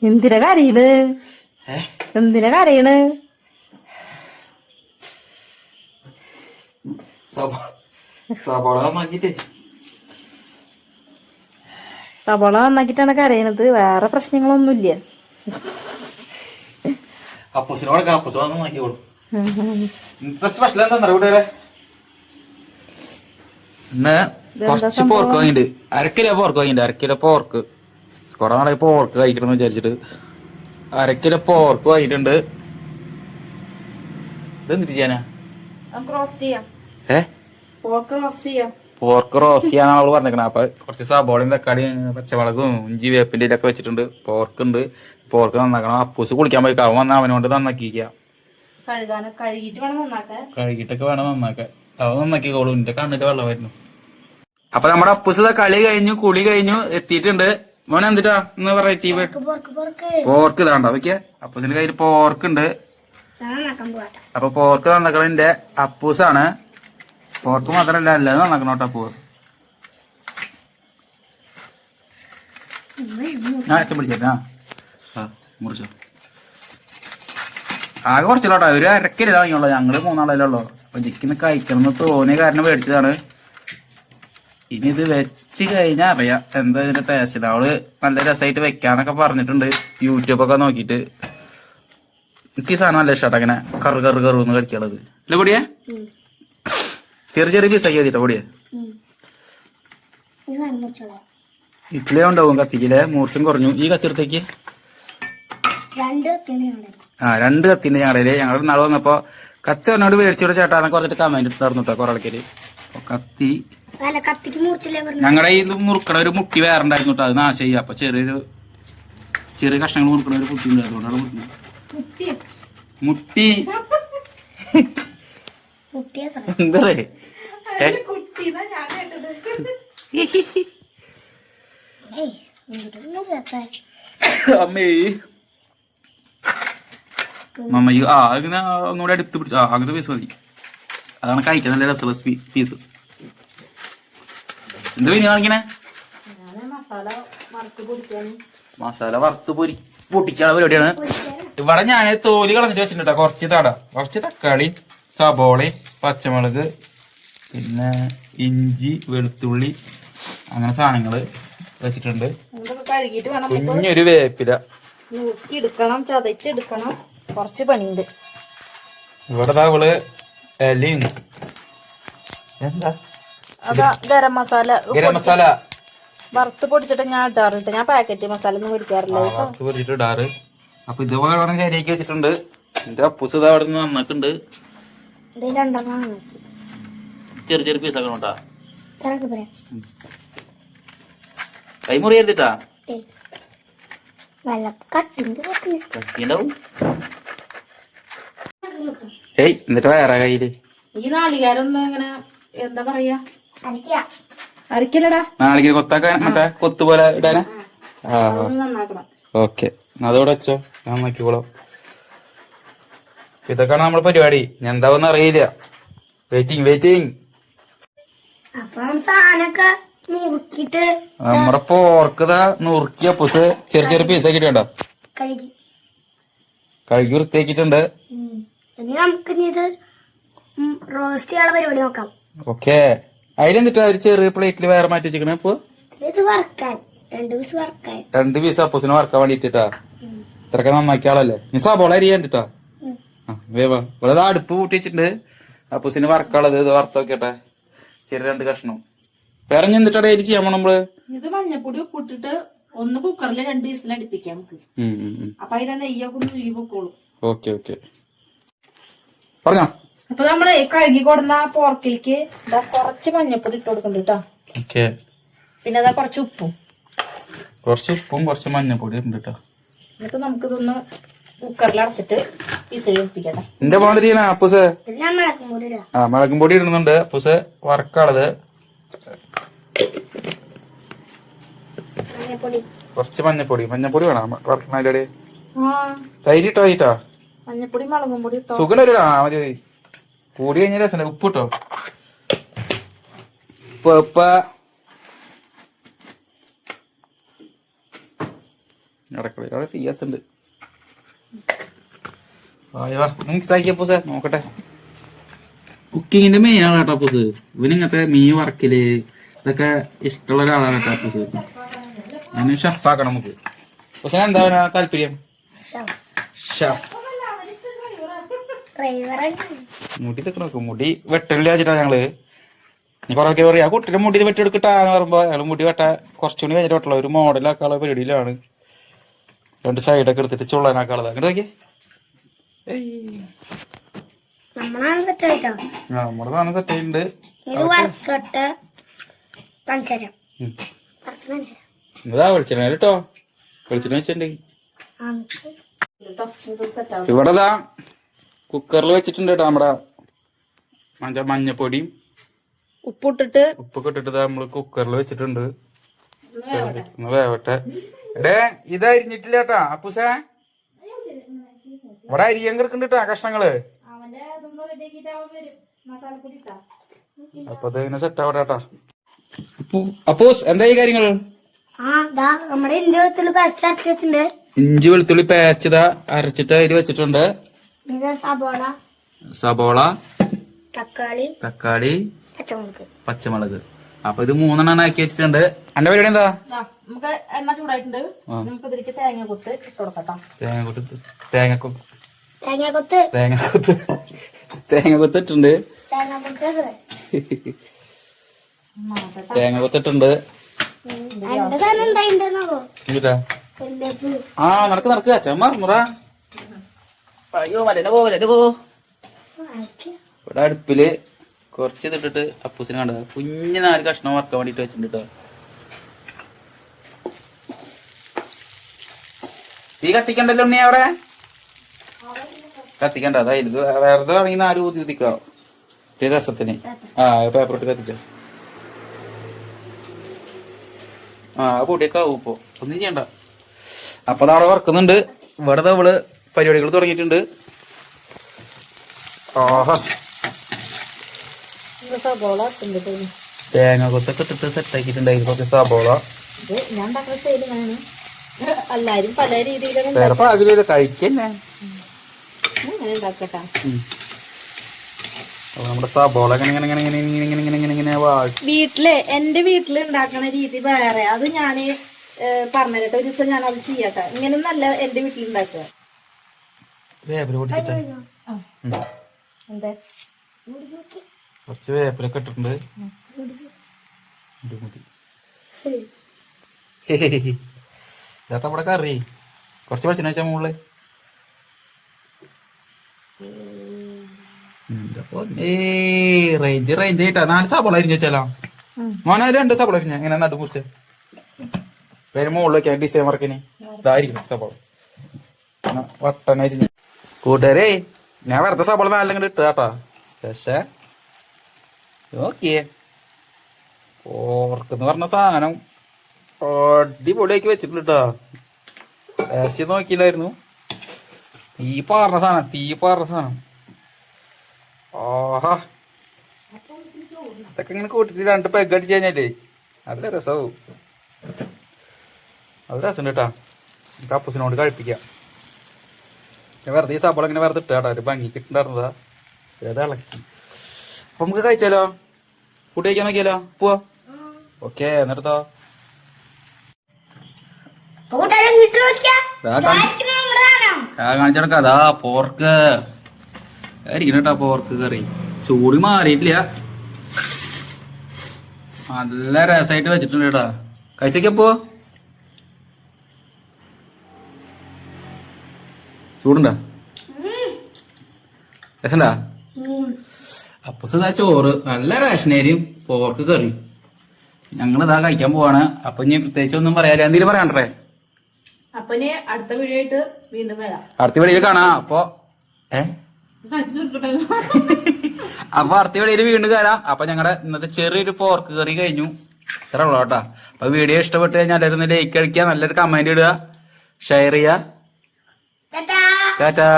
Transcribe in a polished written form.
എന്തിനാ കരയണ്? എന്തിനാ കരയണ്? സവാള നന്നാക്കിട്ടേ. സവാള നന്നാക്കിട്ടാണ് കരയണത്, വേറെ പ്രശ്നങ്ങളൊന്നുമില്ല. അപ്പൂസിനോടൊക്കെ അപ്പൂസ് നന്നാക്കിക്കോളും. സ്പെഷ്യൽ എന്താ കൂട്ടുകാരെ? ഇന്ന് കുറച്ച് പോർക്ക് വാങ്ങിണ്ട്, അരക്കിലോ പോർക്ക് വാങ്ങിണ്ട്. അരക്കിലോ പോർക്ക് കൊറേ നാളെ പോർക്ക് കഴിക്കണം വിചാരിച്ചിട്ട് അരക്കിലോ പോർക്ക് വാങ്ങിയിട്ടുണ്ട്. ഇതെന്തിട്ട് ചെയ്യാനാ? പോർക്ക് റോസ്റ്റ് ചെയ്യാനാണ് അവള് പറഞ്ഞേക്കണേ. അപ്പൊ കുറച്ച് സബോളയും തക്കാളിയും പച്ചമുളകും ഇഞ്ചി വേപ്പിന്റെ ഇലൊക്കെ വെച്ചിട്ടുണ്ട്. പോർക്ക് ഉണ്ട്, പോർക്ക് നന്നാക്കണം. അപ്പൂസ് കുളിക്കാൻ പോയി അവൻ വന്ന് അവനോണ്ട് നന്നാക്കിക്കാം. കഴുകിട്ടൊക്കെ വേണം നന്നാക്കാൻ. അവൻ നന്നാക്കിക്കോളും. എന്റെ കണ്ണിന്റെ വെള്ളം വരുന്നു. അപ്പൊ നമ്മുടെ അപ്പൂസ് കളി കഴിഞ്ഞു, കുളി കഴിഞ്ഞു, എത്തിയിട്ടുണ്ട്. മോനെ എന്തിട്ടാ ഇന്ന് വെറൈറ്റി? പോർക്ക് ഇതാണ്ടോ നോക്കിയ അപ്പൂസിന്റെ കയ്യിൽ പോർക്ക് ഉണ്ട്. അപ്പൊ പോർക്ക് നന്നാക്കണതിന്റെ അപ്പൂസാണ്. പോർക്ക് മാത്രല്ല അല്ലാതെ നന്നാക്കണം കേട്ടോ. അപ്പൂ ഞാൻ അച്ഛൻ പിടിച്ചേട്ടാ. മുറിച്ചോ. ആകെ കുറച്ചില്ലോട്ടോ, ഒരു അരക്കില്ല വാങ്ങിയുള്ളൂ. ഞങ്ങള് 3 ആളല്ലോ. അപ്പൊ ജിക്കിന്ന് കഴിക്കണം എന്ന് തോന്നിയ കാരണം മേടിച്ചതാണ്. ഇനി ഇത് വെച്ച് കഴിഞ്ഞാൽ അറിയാം എന്താ ഇതിന്റെ ടേസ്റ്റ്. അവള് നല്ല രസമായിട്ട് വെക്കാന്നൊക്കെ പറഞ്ഞിട്ടുണ്ട് യൂട്യൂബൊക്കെ നോക്കിയിട്ട്. എനിക്ക് ഈ സാധനം നല്ല ഇഷ്ടമാട്ടോ, അങ്ങനെ കറു കറു കറുന്ന് കഴിക്കാനുള്ളത്. അല്ലേ പൊടിയെ? ചെറിയ ചെറിയ പീസാക്കി മതിട്ടോ പൊടിയെ. ഇത്തിലേ ഉണ്ടാവും കത്തിക്കില്ലേ, മൂർച്ചം കുറഞ്ഞു. ഈ കത്തിടത്തേക്ക് 2 കത്തിന്റെ ഞങ്ങളുടെ ഞങ്ങളുടെ നാളെ വന്നപ്പോ കത്തി പറഞ്ഞോട് മേടിച്ചോട് ചേട്ടാന്നൊക്കെ പറഞ്ഞിട്ട് കമന്റ് ഇട്ടായിരുന്നു കേട്ടോ കുറെ ആൾക്കാര്. കത്തി ഞങ്ങളുടെ ഈ മുറുക്കണ ഒരു മുട്ടി വേറെ ഉണ്ടായിരുന്നു കേട്ടോ, അത് നാശമായി. അപ്പൊ ചെറിയ കഷ്ണങ്ങൾ മുറുക്കണ ഒരു കുട്ടി ഉണ്ട്, അതുകൊണ്ടാണ് മുട്ടി. എന്താ അമ്മേ മമ്മയ്ക്ക് ഇങ്ങനെ ഒന്നുകൂടെ അടുത്ത് പിടിച്ചു. അങ്ങനത്തെ പീസ് മതി, അതാണ് കഴിക്കാൻ നല്ല രസമുള്ള പീസ്. എന്താ പിന്നെ കാണിക്കണേ? മസാല വറുത്ത് പൊട്ടിക്കാനുള്ള പരിപാടിയാണ്. ഇവിടെ ഞാൻ തോല് കളഞ്ഞിട്ട് വെച്ചിട്ടുണ്ട്. കുറച്ച് തക്കാളി, സബോള, പച്ചമുളക്, പിന്നെ ഇഞ്ചി, വെളുത്തുള്ളി, അങ്ങനെ സാധനങ്ങള് വെച്ചിട്ടുണ്ട്. കുഞ്ഞൊരു വേപ്പില എടുക്കണം, ചതച്ചെടുക്കണം, കുറച്ച് പണിയുണ്ട്. ഇവിടെ അവള് എലയും എന്താ ഗരം മസാല വറുത്ത് പൊടിച്ചിട്ട് ഞാൻ ഇടാറുണ്ട്. ഞാൻ പാക്കറ്റ് മസാല ഒന്നും മേടിക്കാറില്ല, വറുത്ത് പൊടിച്ചിട്ട് ഇടാറ്. അപ്പൊ ഇതുപോലെ വേണം ശരിയാക്കി വെച്ചിട്ടുണ്ട്. എന്റെ അപ്പൂസ് ഇത് അവിടെ നിന്ന് നന്നാക്കുന്നുണ്ട്. ചെറിയ ചെറിയ പീസാക്കണോട്ടാ, കൈമുറി എടുത്തിട്ടാ കട്ടിണ്ടാവും. ഏയ് എന്നിട്ട് വേറെ കയ്യില് ഈ നാളികാരൊന്നും ഇങ്ങനെ എന്താ പറയാ അരക്കലടാ, നാളികേരം കൊത്താക്കാൻ മറ്റേ കൊത്തു പോലെ ഇടാനാ. ഓക്കെ, അതോടെ വെച്ചോ, ഞാൻ നോക്കിക്കോളാം. ഇതൊക്കെയാണ് നമ്മുടെ പരിപാടി. ഞാൻ എന്താവെന്ന് അറിയില്ല. വെയിറ്റിംഗ്. നമ്മുടെ പോർക്ക് നുറുക്കിയ പുസ് ചെറിയ ചെറിയ പീസാക്കിട്ട് വേണ്ട കഴുകി വൃത്തിയാക്കിയിട്ടുണ്ട്. ഓക്കെ, അതിലെന്തിട്ടാ ഒരു ചെറിയ പ്ലേറ്റിൽ വേറെ മാറ്റി വെച്ചിക്കണേ. ഇപ്പൊ 2 പീസ് അപ്പൂസിനെ വറക്കാൻ വേണ്ടിട്ടാ. ഇത്രയൊക്കെ നന്നാക്കിയാളല്ലേ. നീ സബോള അരിയാണ്ടിട്ടാ. ഇവിടെ അടുപ്പ് കൂട്ടി വെച്ചിട്ടുണ്ട്. അപ്പൂസിന് വറക്കാളത് ഇത് വറുത്ത് നോക്കിട്ടെ. ചെറിയ 2 കഷ്ണം വേറെ എന്നിട്ടാ ഡെയിലി ചെയ്യാൻ പോണ നമ്മള്. ഇത് മഞ്ഞപ്പൊടി ഉപ്പിട്ടിട്ട് ഒന്ന് കുക്കറിൽ 2 വിസിൽ അടുപ്പിക്കാം നമുക്ക്. അപ്പൊ അതിന്റെ നെയ്യൊക്കെ ഒന്ന് ഉരുകി പൊക്കോളൂ. ഓക്കെ പറഞ്ഞോ. അപ്പൊ നമ്മള് കഴുകി കൊടുന്ന പോർക്കിലേക്ക് കുറച്ച് മഞ്ഞപ്പൊടി ഇട്ട് കൊടുക്കണ്ട കേട്ടോ. പിന്നെ അതാ കുറച്ച് ഉപ്പും കുറച്ച് മഞ്ഞപ്പൊടി ഉണ്ട് കേട്ടോ. എന്നിട്ട് നമുക്കിതൊന്ന് കുക്കറിൽ അടച്ചിട്ട് വിസിൽ അടുപ്പിക്കട്ടെ. എന്റെ മാതിരിയാണ് അപ്പൂസ് മുളകും പൊടി ഇടുന്നുണ്ട്. അപ്പൂസ് വറക്കാളത് കുറച്ച് മഞ്ഞപ്പൊടി വേണം വറക്കണേ. തൈര് ഇട്ടോ മഞ്ഞപ്പൊടി മുളകും പൊടി സുഖമില്ലാ മതി. കൂടി കഴിഞ്ഞ രസം. ഉപ്പ് ഇട്ടോ, അടുക്കളയിൽ അവിടെ തീയത്തുണ്ട്. മിക്സ് ആക്കിയ പൂസ നോക്കട്ടെ. കുക്കിങ്ങിന്റെ മെയിൻ ആണ് കേട്ടോ പൂസ്. ഇവനിങ്ങനത്തെ മീൻ വറക്കല് ഇതൊക്കെ ഇഷ്ടമുള്ള ഒരാളാണ് കേട്ടോ പൂസ്. അതിന് ഷെഫാക്കണം നമുക്ക്. പക്ഷെ എന്താ താല്പര്യം? ഷെഫ്. മുടി തെക്കണ മുടി വെട്ടില്ല വെച്ചിട്ടാ ഞങ്ങള്. കൊറേ പറയാ കുട്ടിയുടെ മുടി വെട്ടിയെടുക്കട്ടാന്ന് പറയുമ്പോ ഞങ്ങള് മുടി വെട്ട കുറച്ചുകൂടി കഴിഞ്ഞിട്ട് വെട്ടുള്ള ഒരു മോഡലാക്കാനുള്ള പരിപാടിയിലാണ്. 2 സൈഡൊക്കെ എടുത്തിട്ട് ചുള്ളനാക്കാളത്. അങ്ങോട്ട് നോക്കിയേ. നമ്മുടെ സാധനം സെറ്റ് ആയിട്ടുണ്ട്. ഇതാ വെളിച്ചെണ്ണ കേട്ടോ. വെളിച്ചെണ്ണ വെച്ചിട്ടുണ്ട്. ഇവിടെ കുക്കറിൽ വെച്ചിട്ടുണ്ട് കേട്ടോ. നമ്മുടെ മഞ്ഞപ്പൊടിയും ഉപ്പൊക്കെ ഇട്ടിട്ട് നമ്മള് കുക്കറിൽ വെച്ചിട്ടുണ്ട്. ഒന്ന് വേവട്ടെ. എടേ ഇത് അരിഞ്ഞിട്ടില്ല കേട്ടാ അപ്പൂസേ. ഇവിടെ അരിയാൻ കിടക്കുന്നുണ്ട് കേട്ടാ കഷ്ണങ്ങള്. അപ്പൊ ഇതിങ്ങനെ സെറ്റ് ആവട്ടെ കേട്ടാ. അപ്പൂസ് എന്താ ഈ കാര്യങ്ങള്? ഇഞ്ചി വെളുത്തുള്ളി പേസ്റ്റ് ഇതാ അരച്ചിട്ട് അതിൽ വെച്ചിട്ടുണ്ട്. സബോള, തക്കാളി, പച്ചമുളക്. അപ്പൊ ഇത് 3 ആക്കി വെച്ചിട്ടുണ്ട്. എന്റെ പരിപാടി എന്താ? നമുക്ക് എണ്ണ ചൂടായിട്ടുണ്ട്. നമുക്ക് ഇതിലേക്ക് തേങ്ങ ഇട്ട് കൊടുക്കാം. തേങ്ങ കൊത്തിട്ടുണ്ട്. തേങ്ങ കൊത്തിട്ടുണ്ട്. ആ നടക്ക് ചെമ്മാറുമുറ. അയ്യോ മലന്റെ പോ. ഇവിടെ അടുപ്പില് കുറച്ച് ഇതിട്ടിട്ട് അപ്പൂസിനെ കണ്ടത് കുഞ്ഞ് 4 കഷ്ണം വറക്കാൻ വേണ്ടിട്ട് വെച്ചിട്ടുണ്ട് കേട്ടോ. തീ കത്തിക്കണ്ടല്ലോ ഉണ്ണി അവിടെ. കത്തിക്കണ്ട. അതായത് വെറുതെ ആണെങ്കിൽ 4 ഊതി ഊതിക്കാവോ രസത്തിന്. പേപ്പർ ഇട്ട് കത്തിച്ചോ. പൊടിയൊക്കെ ആവും ഇപ്പൊ. ഒന്നും ചെയ്യണ്ട. അപ്പൊ അവിടെ വറക്കുന്നുണ്ട്. ഇവിടെ അവള് പരിപാടികൾ തുടങ്ങിയിട്ടുണ്ട്. തേങ്ങ കൊത്തൊക്കെ ഇട്ടിട്ട് സെറ്റ് ആക്കിയിട്ടുണ്ടായിരുന്നു. കുറച്ച് സബോള. എല്ലാരും പല രീതിയിലും കഴിക്കന്നെ. നമ്മുടെ സബോള വീട്ടില് എന്റെ വീട്ടില് ഉണ്ടാക്കണ രീതി വേറെ. അത് ഞാന് പറഞ്ഞിട്ട് ഒരു ദിവസം ഞാൻ അത് ചെയ്യട്ടെ. ഇങ്ങനെ നല്ല എന്റെ വീട്ടിൽ ഉണ്ടാക്കുക. കുറച്ച് വേപ്പിലൊക്കെ ഇട്ടിട്ടുണ്ട്. ചേട്ടാ ഇവിടെ കറി കുറച്ച് വെളിച്ചെണ്ണ വെച്ചാ മുകളില്. റേഞ്ച് ആയിട്ടാ 4 സബോള അരിഞ്ഞു വെച്ചാലോ മോനെ. 2 സബോള അരിഞ്ഞ ഇങ്ങനെ നടു മുറിച്ച് പേര് മുകളിൽ വെക്കാൻ ഡിസൈൻ വർക്കിന് ഇതായിരിക്കും സബോള വട്ടന അരിഞ്ഞ്. കൂട്ടുകാരേ ഞാൻ വെറുതെ സബോള 4 ഇട്ട് കേട്ടാ. പക്ഷേ നോക്കിയേ ഓർക്കെന്ന് പറഞ്ഞ സാധനം അടിപൊളിയാക്കി വെച്ചിട്ടുണ്ട് കേട്ടോ. ടേസ്റ്റ് നോക്കിയില്ലായിരുന്നു. തീ പാറുന്ന സാധനം. ആഹാ അതൊക്കെ ഇങ്ങനെ കൂട്ടിട്ട് 2 പെഗ് അടിച്ചു കഴിഞ്ഞാലേ നല്ല രസവും. അത് രസം കേട്ടാ. കപ്പൂസിനോട് കഴിപ്പിക്കാം. വെറുതെ ഈ സബോള ഇങ്ങനെ വെറുതെ ഇട്ടാ ഒരു ഭംഗി കിട്ടുണ്ടായിരുന്നതാ. ഇളക്കി. അപ്പൊ നമുക്ക് കഴിച്ചാലോ? ഫുഡ് കഴിക്കാൻ നോക്കിയാലോ? പോവാ. ഓക്കെ എന്നിട്ടോ കാണിച്ചെടുക്ക. അതാ പോർക്ക് ആയിരിക്കും കേട്ടാ. പോർക്ക് കറി ചൂട് മാറിയിട്ടില്ല. നല്ല രസമായിട്ട് വെച്ചിട്ടുണ്ട് കേട്ടാ. കഴിച്ചപ്പോ ചൂടുണ്ടാ? രസണ്ടാ? അപ്പൊ ഇതാ ചോറ് നല്ല റേഷനേരിയും പോർക്ക് കറി ഞങ്ങളിതാ കഴിക്കാൻ പോവാണ്. അപ്പൊ ഇനി പ്രത്യേകിച്ച് ഒന്നും പറയാനില്ല. എന്തെങ്കിലും പറയാണ്ടേ? അപ്പൊ അടുത്ത വീഡിയോ ആയിട്ട് വീണ്ടും വരാം. അടുത്ത വീഡിയോയിൽ കാണാം. അപ്പൊ അപ്പൊ അടുത്ത വീഡിയോയിൽ വീണ്ടും കാണാം. അപ്പൊ ഞങ്ങളുടെ ഇന്നത്തെ ചെറിയൊരു പോർക്ക് കറി കഴിഞ്ഞു. ഇത്ര ഉള്ളു കേട്ടാ. അപ്പൊ വീഡിയോ ഇഷ്ടപ്പെട്ട് കഴിഞ്ഞാൽ എല്ലാവരും ലൈക്ക് അടിക്കുക, നല്ലൊരു കമന്റ് ഇടുക, ഷെയർ ചെയ്യുക. ടാറ്റാ.